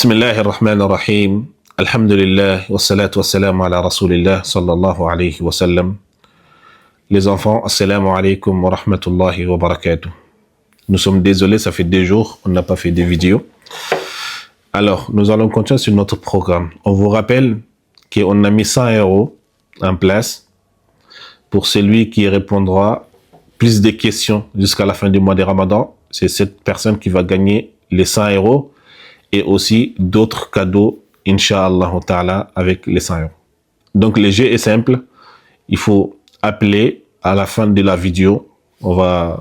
بسم الله الرحمن الرحيم الحمد لله والصلاة والسلام على رسول الله صلى الله عليه وسلم. Les enfants, assalamu alaikum wa rahmatullahi wa barakatuh. Nous sommes désolés, ça fait 2 jours, on n'a pas fait de vidéo. Alors, nous allons continuer sur notre programme. On vous rappelle qu'on a mis 100 € en place pour celui qui répondra plus de questions jusqu'à la fin du mois de Ramadan. C'est cette personne qui va gagner les 100 € et aussi d'autres cadeaux, Inch'Allah ta'ala, avec les 100 €. Donc, le jeu est simple. Il faut appeler à la fin de la vidéo. On va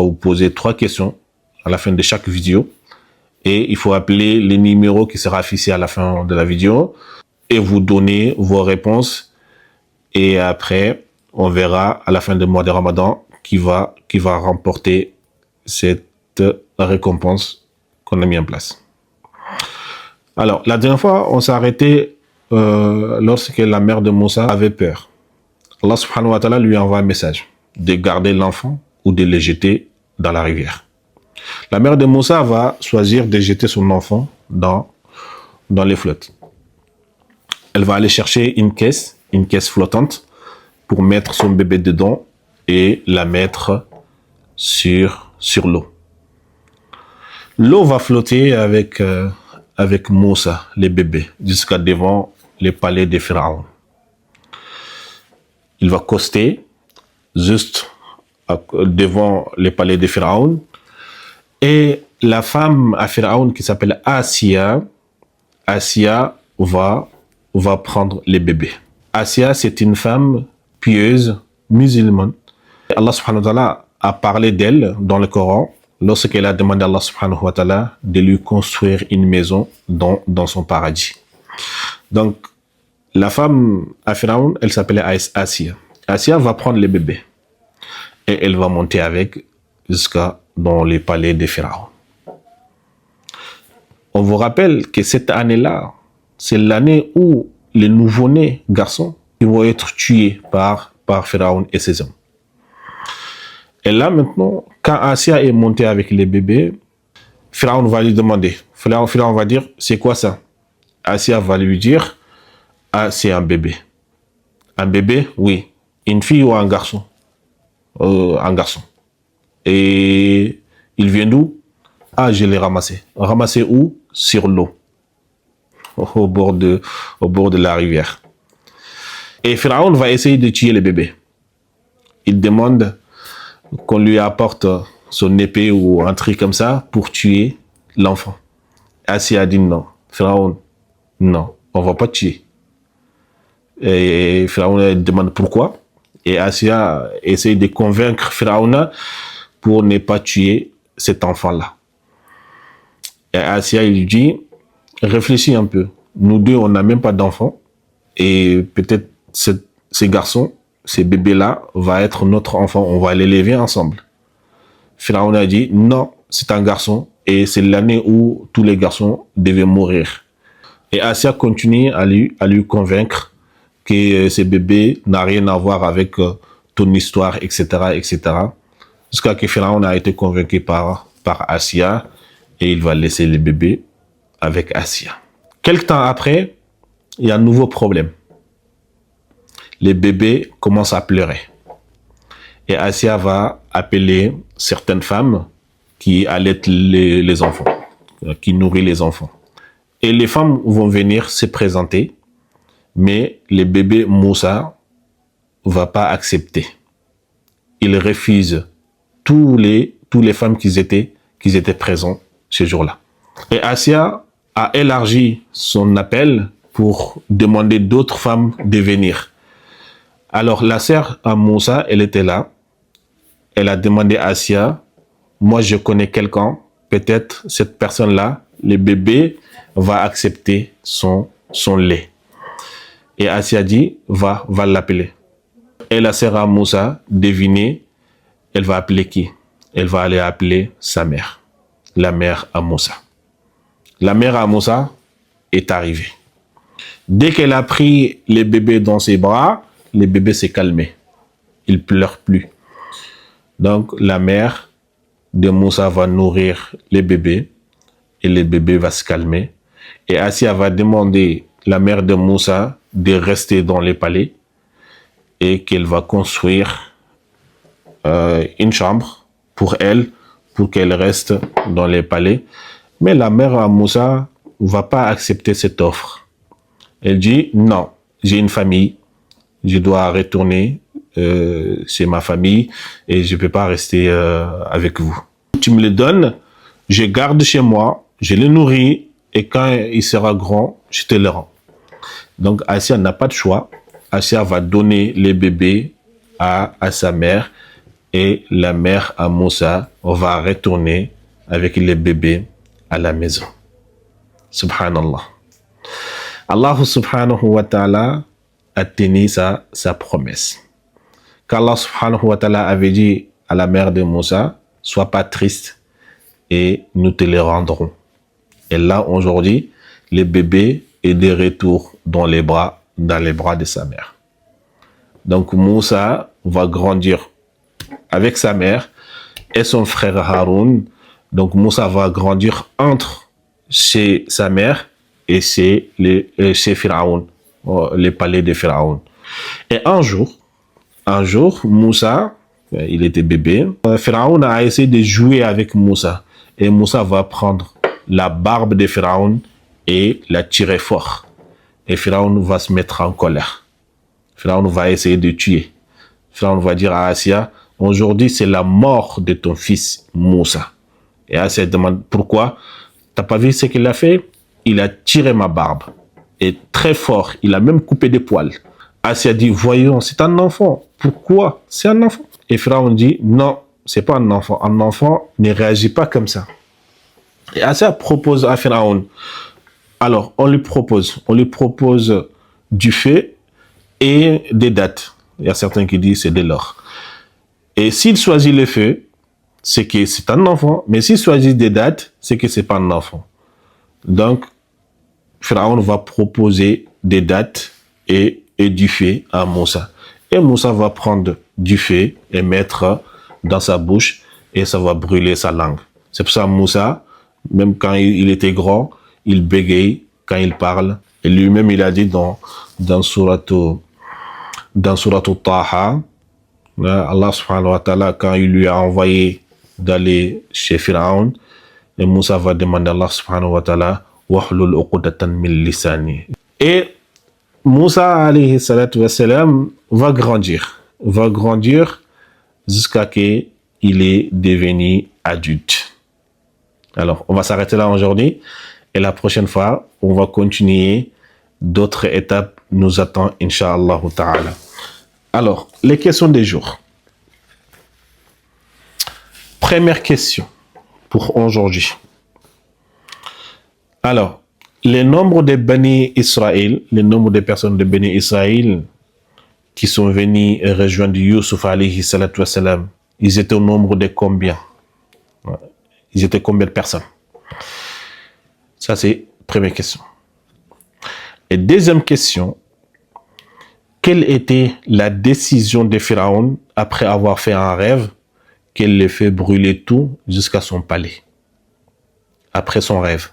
vous poser 3 questions à la fin de chaque vidéo. Et il faut appeler les numéros qui sera affiché à la fin de la vidéo et vous donner vos réponses. Et après, on verra à la fin du mois de Ramadan qui va remporter cette récompense qu'on a mis en place. Alors, la dernière fois, on s'est arrêté lorsque la mère de Moussa avait peur. Allah subhanahu wa ta'ala lui envoie un message de garder l'enfant ou de le jeter dans la rivière. La mère de Moussa va choisir de jeter son enfant dans les flottes. Elle va aller chercher une caisse flottante pour mettre son bébé dedans et la mettre sur l'eau. L'eau va flotter avec Moussa, les bébés, jusqu'à devant les palais de Pharaon. Il va coster juste devant les palais de Pharaon. Et la femme à Pharaon qui s'appelle Asiya va prendre les bébés. Asiya, c'est une femme pieuse, musulmane. Allah subhanahu wa ta'ala a parlé d'elle dans le Coran lorsqu'elle a demandé à Allah subhanahu wa ta'ala de lui construire une maison dans son paradis. Donc, la femme à Pharaon, elle s'appelait Asiya. Asiya va prendre les bébés et elle va monter avec jusqu'à dans les palais de Pharaon. On vous rappelle que cette année-là, c'est l'année où les nouveau-nés garçons vont être tués par Pharaon et ses hommes. Et là maintenant, quand Asiya est montée avec les bébés, Pharaon va lui demander, Pharaon va dire, c'est quoi ça? Asiya va lui dire, ah, c'est un bébé. Un bébé, oui. Une fille ou un garçon? Un garçon. Et il vient d'où? Ah, je l'ai ramassé. Ramassé où? Sur l'eau. Au bord de la rivière. Et Pharaon va essayer de tuer le bébé. Il demande qu'on lui apporte son épée ou un truc comme ça pour tuer l'enfant. Asiya a dit non. Pharaon, non, on va pas tuer. Et Pharaon demande pourquoi. Et Asiya essaye de convaincre Pharaon pour ne pas tuer cet enfant-là. Et Asiya, il lui dit, réfléchis un peu. Nous deux, on n'a même pas d'enfant. Et peut-être ces garçons, ces bébés-là, va être notre enfant. On va l'élever ensemble. Pharaon a dit, non, c'est un garçon. Et c'est l'année où tous les garçons devaient mourir. Et Asiya continue à lui convaincre que ce bébé n'a rien à voir avec ton histoire, etc., etc. Jusqu'à que Pharaon a été convaincu par Asiya et il va laisser le bébé avec Asiya. Quelque temps après, il y a un nouveau problème. Les bébés commencent à pleurer. Et Asiya va appeler certaines femmes qui allaitent les enfants, qui nourrissent les enfants. Et les femmes vont venir se présenter, mais le bébé Moussa va pas accepter. Il refuse tous les femmes qui étaient présentes ce jour-là. Et Asiya a élargi son appel pour demander d'autres femmes de venir. Alors la sœur à Moussa, elle était là. Elle a demandé à Asiya, moi je connais quelqu'un, peut-être cette personne-là, le bébé va accepter son lait. Et Asiya dit, va l'appeler. Et la sœur à Moussa, devinez, elle va appeler qui? Elle va aller appeler sa mère, la mère à Moussa. La mère à Moussa est arrivée. Dès qu'elle a pris le bébé dans ses bras, le bébé s'est calmé. Il pleure plus. Donc la mère de Moussa va nourrir le bébé et le bébé va se calmer. Et Assia va demander la mère de Moussa de rester dans les palais et qu'elle va construire une chambre pour elle, pour qu'elle reste dans les palais. Mais la mère à Moussa ne va pas accepter cette offre. Elle dit, non, j'ai une famille, je dois retourner chez ma famille et je ne peux pas rester avec vous. Tu me les donnes, je garde chez moi, je les nourris et quand il sera grand, je te le rends. Donc Assia n'a pas de choix. Assia va donner les bébés à sa mère et la mère à Moussa va retourner avec les bébés à la maison. Subhanallah. Allah subhanahu wa ta'ala a tenu sa promesse. Qu'Allah subhanahu wa ta'ala avait dit à la mère de Moussa, sois pas triste et nous te les rendrons. Et là, aujourd'hui, le bébé est de retour dans les bras de sa mère. Donc Moussa va grandir avec sa mère et son frère Haroun. Donc Moussa va grandir entre chez sa mère et chez Pharaon, les palais de Pharaon. Et un jour, Moussa, il était bébé, Pharaon a essayé de jouer avec Moussa. Et Moussa va prendre la barbe de Pharaon et la tirer fort. Et Pharaon va se mettre en colère. Pharaon va essayer de tuer. Pharaon va dire à Assia, aujourd'hui c'est la mort de ton fils Moussa. Et Assia demande, pourquoi? T'as pas vu ce qu'il a fait? Il a tiré ma barbe. Et très fort, il a même coupé des poils. Assia dit, voyons, c'est un enfant. Pourquoi? C'est un enfant. Et Pharaon dit, non, c'est pas un enfant. Un enfant ne réagit pas comme ça. Et Assia propose à Pharaon. Alors, on lui propose du feu et des dattes. Il y a certains qui disent c'est de l'or. Et s'il choisit le feu, c'est que c'est un enfant. Mais s'il choisit des dattes, c'est que c'est pas un enfant. Donc, Pharaon va proposer des dattes et du feu à Moussa. Et Moussa va prendre du feu et mettre dans sa bouche et ça va brûler sa langue. C'est pour ça que Moussa, même quand il était grand, il bégaye quand il parle. Et lui-même, il a dit dans Surat Taha, Allah subhanahu wa ta'ala, quand il lui a envoyé d'aller chez Pharaon, et Moussa va demander à Allah subhanahu wa ta'ala, wahlul uqdatan min lisani. Et Moussa alayhi salatu wa salam va grandir jusqu'à qu'il est devenu adulte. Alors, on va s'arrêter là aujourd'hui et la prochaine fois, on va continuer. D'autres étapes nous attendent, Inch'Allah ta'ala. Alors, les questions des jours. Première question pour aujourd'hui. Alors, le nombre de Bani Israël, le nombre de personnes de Bani Israël qui sont venus rejoindre Youssouf alayhi salatu wa salam, ils étaient au nombre de combien? Ils étaient combien de personnes? Ça, c'est première question. Et deuxième question, quelle était la décision de Pharaon après avoir fait un rêve qu'elle le fait brûler tout jusqu'à son palais? Après son rêve,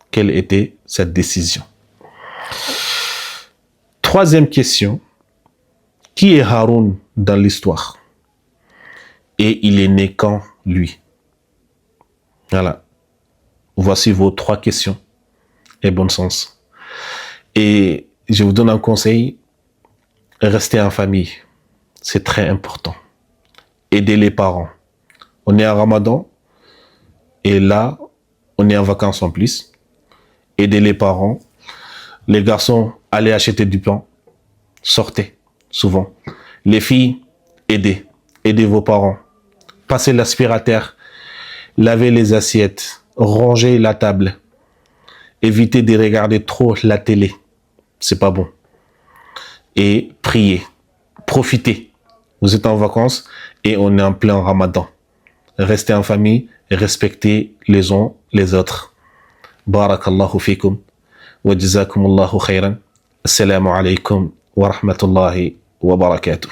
quelle était cette décision? Troisième question, qui est Haroun dans l'histoire? Et il est né quand, lui? Voilà. Voici vos trois questions. Et bon sens. Et je vous donne un conseil. Restez en famille. C'est très important. Aidez les parents. On est en Ramadan. Et là, on est en vacances en plus. Aidez les parents. Les garçons, allez acheter du pain. Sortez, souvent. Les filles, aidez. Aidez vos parents. Passez l'aspirateur. Lavez les assiettes. Rangez la table. Évitez de regarder trop la télé. C'est pas bon. Et priez. Profitez. Vous êtes en vacances et on est en plein Ramadan. Restez en famille. Respectez les uns les autres. Barakallahu fikum. Wa jazakumullahu khairan. Assalamu alaikum wa rahmatullahi wa barakatuh.